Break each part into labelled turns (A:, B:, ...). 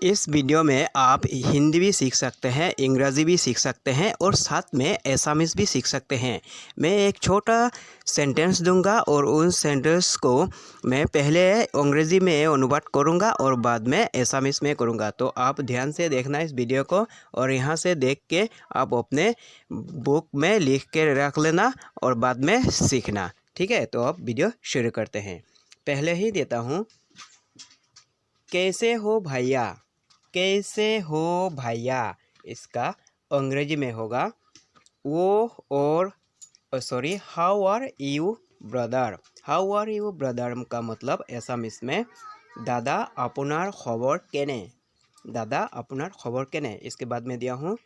A: इस वीडियो में आप हिंदी भी सीख सकते हैं, अंग्रेज़ी भी सीख सकते हैं और साथ में एसामीज़ भी सीख सकते हैं। मैं एक छोटा सेंटेंस दूंगा और उन सेंटेंस को मैं पहले अंग्रेज़ी में अनुवाद करूंगा और बाद में एसामीज़ में करूंगा। तो आप ध्यान से देखना इस वीडियो को और यहाँ से देख के आप अपने बुक में लिख के रख लेना और बाद में सीखना। ठीक है, तो अब वीडियो शुरू करते हैं। पहले ही देता हूँ, कैसे हो भैया, कैसे हो भैया। इसका अंग्रेजी में होगा वो और sorry how are you brother. How are you brother का मतलब एसामीज में दादा आपनार खबर केने, दादा आपनार खबर केने। इसके बाद में दिया हूँ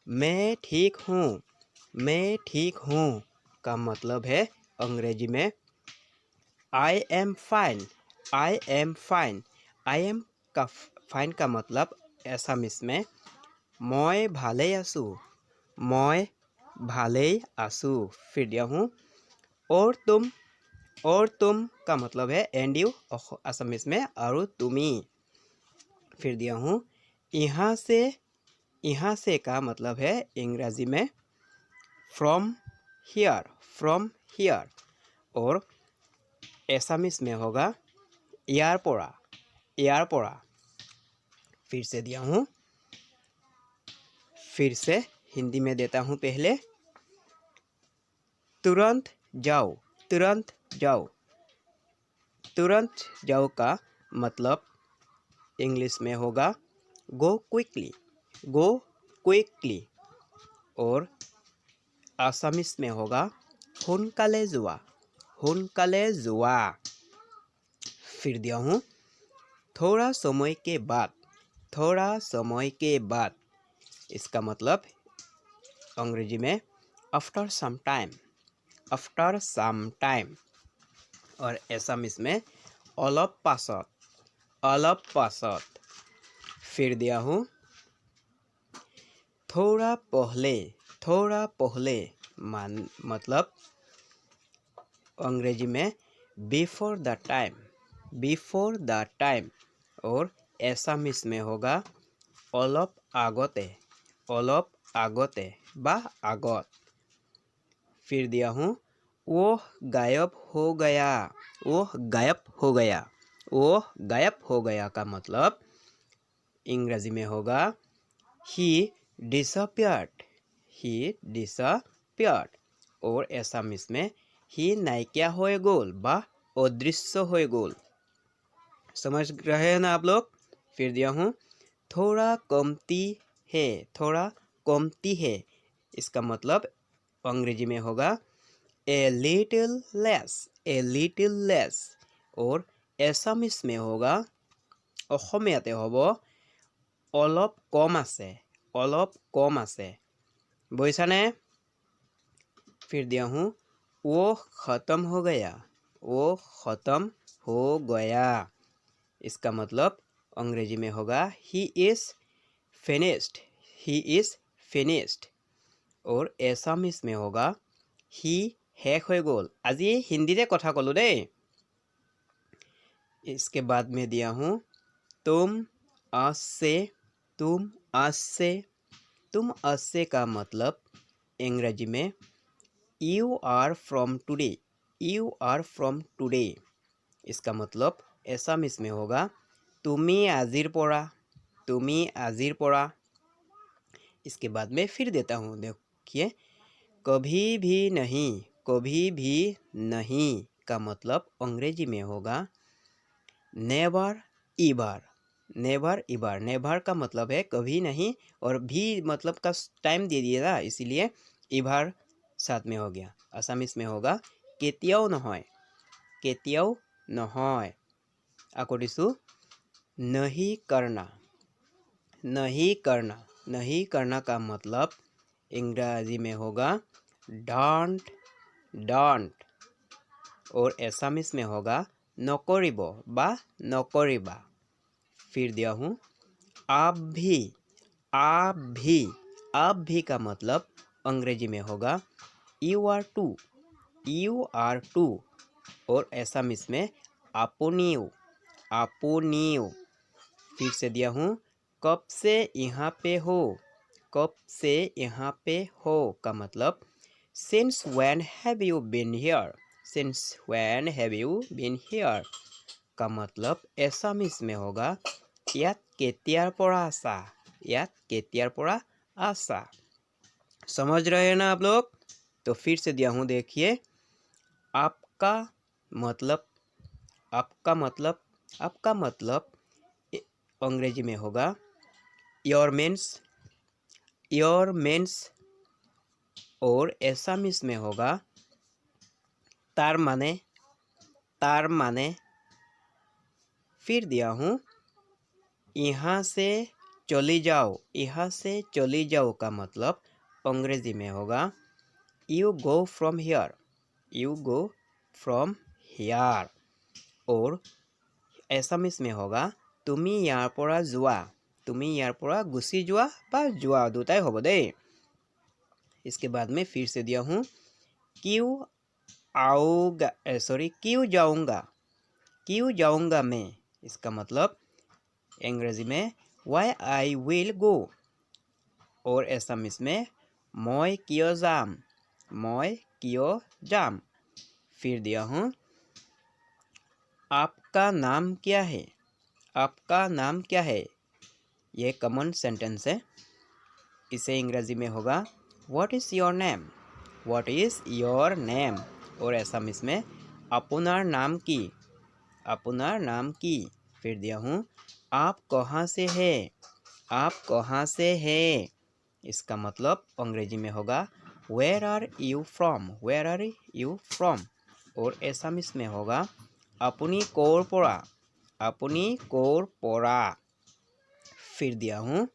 A: मैं ठीक हूँ, मैं ठीक हूँ का मतलब है अंग्रेजी में I am fine, I am fine. I am का फाइन का मतलब एसामीज में मैं भाले आसू, मैं भाले आसू। फिर दिया हूँ और तुम का मतलब है एंड यू असमीज में और तुमी। फिर दिया हूँ यहाँ से का मतलब है इंग्रजी में फ्रॉम हियर, फ्रॉम हियर। और एसामीज में होगा यार पड़ा, यार पड़ा। फिर से दिया हूँ, फिर से हिंदी में देता हूँ पहले तुरंत जाओ, तुरंत जाओ। तुरंत जाओ का मतलब इंग्लिश में होगा गो क्विकली, गो क्विकली। और आसामीज में होगा सोनकाले जोआ, सोनकाले जोआ। फिर दिया हूँ थोड़ा समय के बाद, थोड़ा समय के बाद। इसका मतलब अंग्रेजी में after some time, after some time. और एसामीज में अलप पासत, अलप पासत। फिर दिया हूँ थोड़ा पहले, थोड़ा पहले मतलब अंग्रेजी में before the time, before the time. और एसामीज में होगा अलप आगते, अलप आगते बा आगत। फिर दिया हूँ वो गायब हो गया, वो गायब हो गया, वो गायब हो गया का मतलब इंग्रजी में होगा ही डिसअपियर्ड, ही डिसअपियर्ड। और एसामीज में ही नायकिया होए गोल बा अदृश्य होए गोल। समझ रहे हैं ना आप लोग। फिर दिया हूँ थोड़ा कमती है, थोड़ा कमती है। इसका मतलब अंग्रेजी में होगा a little less, a little less. और एसामीज में होगा অসমীয়াতে হ'ব অলপ কম আছে, অলপ কম আছে। বুজিছানে। फिर दिया हूँ वो ख़त्म हो गया, वो ख़त्म हो गया। इसका मतलब अंग्रेजी में होगा he is finished, he is finished. और एसामीज में होगा ही শেষ হৈ গ'ল। আজি হিন্দীতে কথা ক'লোঁ দেই। इसके बाद में दिया हूँ तुम आज से, तुम आज से। तुम आज से का मतलब अंग्रेजी में you are from today, you are from today. इसका मतलब एसामीज में होगा तुमी आजिर परा, तुमी आजिर परा। इसके बाद में फिर देता हूँ, देखिए कभी भी नहीं, कभी भी नहीं का मतलब अंग्रेजी में होगा नेवर इवर, नेवर इवर। नेवर का मतलब है कभी नहीं और भी मतलब का टाइम दे दिया ना, इसीलिए इवर साथ में हो गया। आसामीज में होगा केतियाओ নহয়, केतियाओ নহয়। আকৌ दिसू नहीं करना, नहीं करना। नहीं करना का मतलब इंग्रजी में होगा डोंट, डोंट। और एसामीज में होगा नकरिब बा नकरिबा। फिर दिया हूँ आप भी, आप भी। आप भी का मतलब अंग्रेजी में होगा you are too, you are too. और एसामीज में आपोनियो, आपोनियो। फिर से दिया हूँ कब से यहाँ पे हो, कब से यहाँ पे हो का मतलब since when have you been here, since when have you been here का मतलब एसामिस में होगा ইয়াত কেতিয়াৰ পৰা আছা, ইয়াত কেতিয়াৰ পৰা আছা। समझ रहे हैं ना आप लोग? तो फिर से दिया हूँ, देखिए। आपका मतलब, आपका मतलब, आपका मतलब अंग्रेजी में होगा योर मीन्स, योर मीन्स, और एसामिस में होगा तार माने, तार माने। फिर दिया हूँ यहाँ से चली जाओ, यहाँ से चली जाओ का मतलब अंग्रेजी में होगा you go from here, you go from here, और एसामिस में होगा তুমি ইয়াৰ পৰা যোৱা, তুমি ইয়াৰ পৰা গুচি যোৱা বা যোৱা দুটাই হ'ব দেই। इसके बाद में फिर से दिया हूँ क्यों आऊँगा, सॉरी क्यों जाऊँगा, क्यों जाऊँगा मैं, इसका मतलब अंग्रेजी में वाई आई विल गो, और एसामिस में মই কিয় যাম, মই কিয় যাম। फिर दिया हूँ आपका नाम क्या है, आपका नाम क्या है, ये कॉमन सेंटेंस है। इसे अंग्रेजी में होगा what is your name, what is your name, और एसामिस में আপোনাৰ नाम की, আপোনাৰ नाम की। फिर दिया हूँ आप कहाँ से है, आप कहाँ से है, इसका मतलब अंग्रेजी में होगा where are you from, where are you from, और एसामिस में होगा আপুনি ক'ৰ পৰা, আপুনি ক'ৰ পৰা। फिर दिया हूँ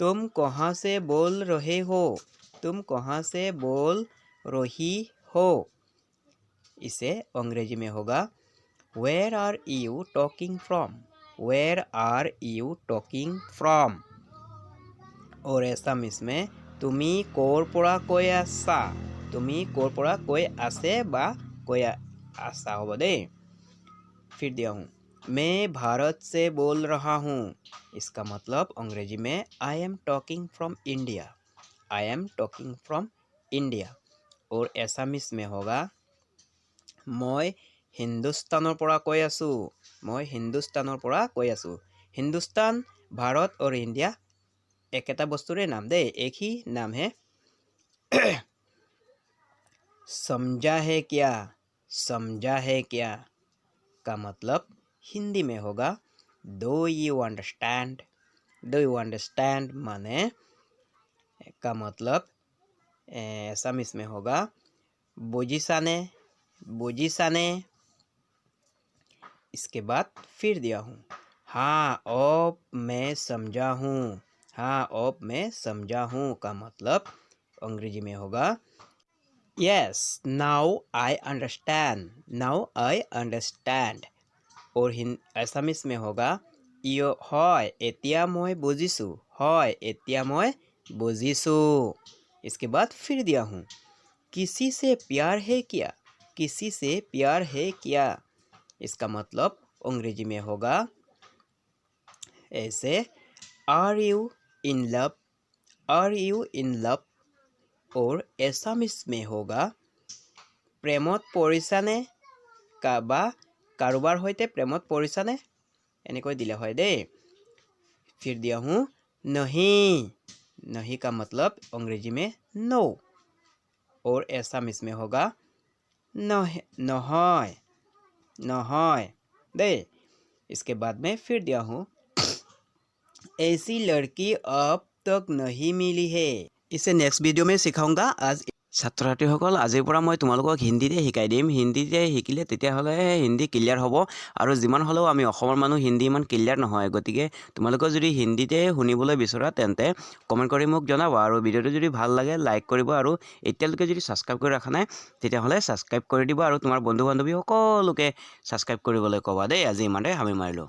A: तुम कहाँ से बोल रहे हो, तुम कहाँ से बोल रही हो, इसे अंग्रेजी में होगा where are you talking from, where are you talking from, और एसामिस में তুমি ক'ৰ পৰা কৈ আছা, তুমি ক'ৰ পৰা কৈ আছে বা কৈ আছা হ'ব দেই। फिर दिया हूँ मैं भारत से बोल रहा हूँ, इसका मतलब अंग्रेजी में I am talking from India, I am talking from India, और एसामिस में होगा মই হিন্দুস্তানৰ পৰা কৈ আছোঁ, মই হিন্দুস্তানৰ পৰা কৈ আছোঁ। हिंदुस्तान, भारत और इंडिया एकेटा बस्तुरे नाम दे, एक ही नाम है। समझा है क्या, समझा है क्या का मतलब हिंदी में होगा do you understand, do you understand माने का मतलब एसामिस में होगा बुझिसाने, बुझिसाने। इसके बाद फिर दिया हूँ हाँ अब मैं समझा हूँ, हाँ अब मैं समझा हूँ का मतलब अंग्रेजी में होगा yes now I understand, now I understand, और एसामिस में होगा यो হয় এতিয়া মই বুজিছো, হয় এতিয়া মই বুজিছো। इसके बाद फिर दिया हूँ किसी से प्यार है क्या, किसी से प्यार है क्या, इसका मतलब अंग्रेजी में होगा ऐसे are you in love, are you in love, और एसामिस में होगा প্ৰেমত পৰিছানে বা কাৰোবাৰ সৈতে প্ৰেমত পৰিছানে, এনেকৈ দিলে হয় দেই। फिर दिया हूँ नहीं, नहीं का मतलब अंग्रेजी में नो, और एसामिस में होगा নহয়, নহয় दे। इसके बाद में फिर दिया हूँ ऐसी लड़की अब तक नहीं मिली है, इसे नेक्स्ट वीडियो में सिखाऊंगा। आज ছাত্ৰ ছাত্ৰীসকল আজিৰ পৰা মই তোমালোকক হিন্দীতে শিকাই দিম, হিন্দীতে শিকিলে তেতিয়াহ'লে হিন্দী ক্লিয়াৰ হ'ব, আৰু যিমান হ'লেও আমি অসমৰ মানুহ হিন্দী ইমান ক্লিয়াৰ নহয়, গতিকে তোমালোকে যদি হিন্দীতে শুনিবলৈ বিচৰা তেন্তে কমেণ্ট কৰি মোক জনাবা, আৰু ভিডিঅ'টো যদি ভাল লাগে লাইক কৰিব, আৰু এতিয়ালৈকে যদি ছাবস্ক্ৰাইব কৰি ৰাখা নাই তেতিয়াহ'লে ছাবস্ক্ৰাইব কৰি দিব, আৰু তোমাৰ বন্ধু বান্ধৱী সকলোকে ছাবস্ক্ৰাইব কৰিবলৈ ক'বা দেই। আজি ইমানতে আমি মাৰিলোঁ।